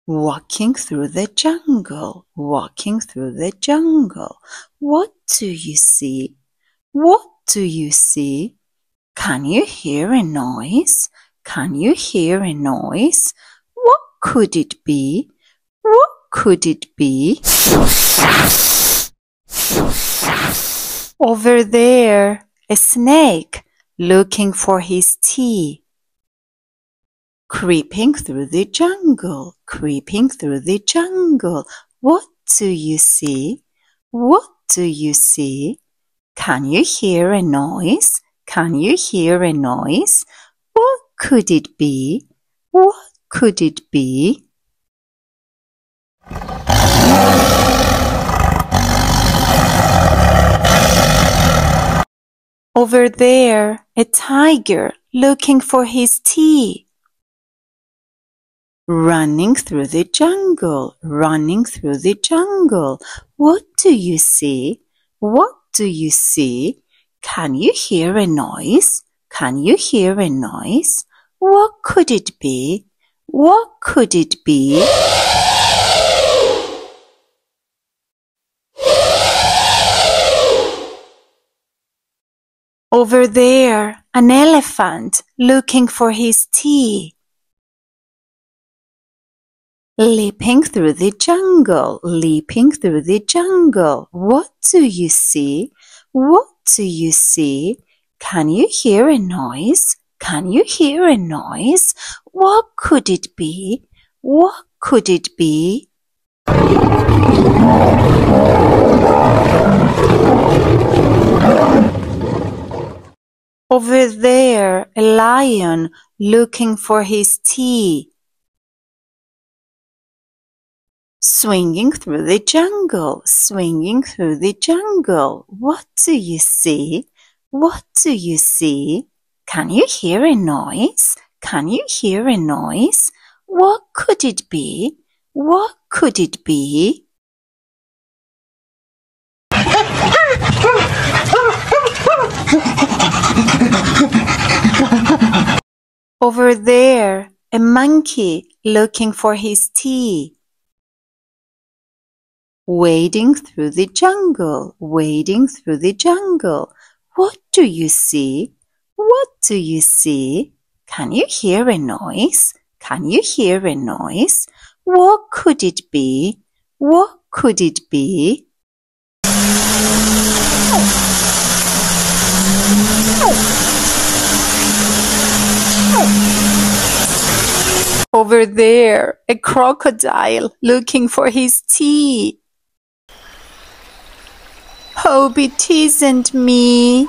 Walking through the jungle, walking through the jungle. What do you see? What do you see? Can you hear a noise? Can you hear a noise? What could it be? What could it be? Over there, a snake looking for his tea. Creeping through the jungle, creeping through the jungle. What do you see? What do you see? Can you hear a noise? Can you hear a noise? What could it be? What could it be? Over there, a tiger looking for his tea. Running through the jungle, running through the jungle. What do you see? What do you see? Can you hear a noise? Can you hear a noise? What could it be? What could it be? Over there, an elephant looking for his tea. Leaping through the jungle, leaping through the jungle. What do you see? What do you see? Can you hear a noise? Can you hear a noise? What could it be? What could it be? Over there, a lion looking for his tea. Swinging through the jungle, swinging through the jungle. What do you see? What do you see? Can you hear a noise? Can you hear a noise? What could it be? What could it be? Over there, a monkey looking for his tea. Wading through the jungle, wading through the jungle. What do you see? What do you see? Can you hear a noise? Can you hear a noise? What could it be? What could it be? Over there, a crocodile looking for his tea. Hope it isn't me.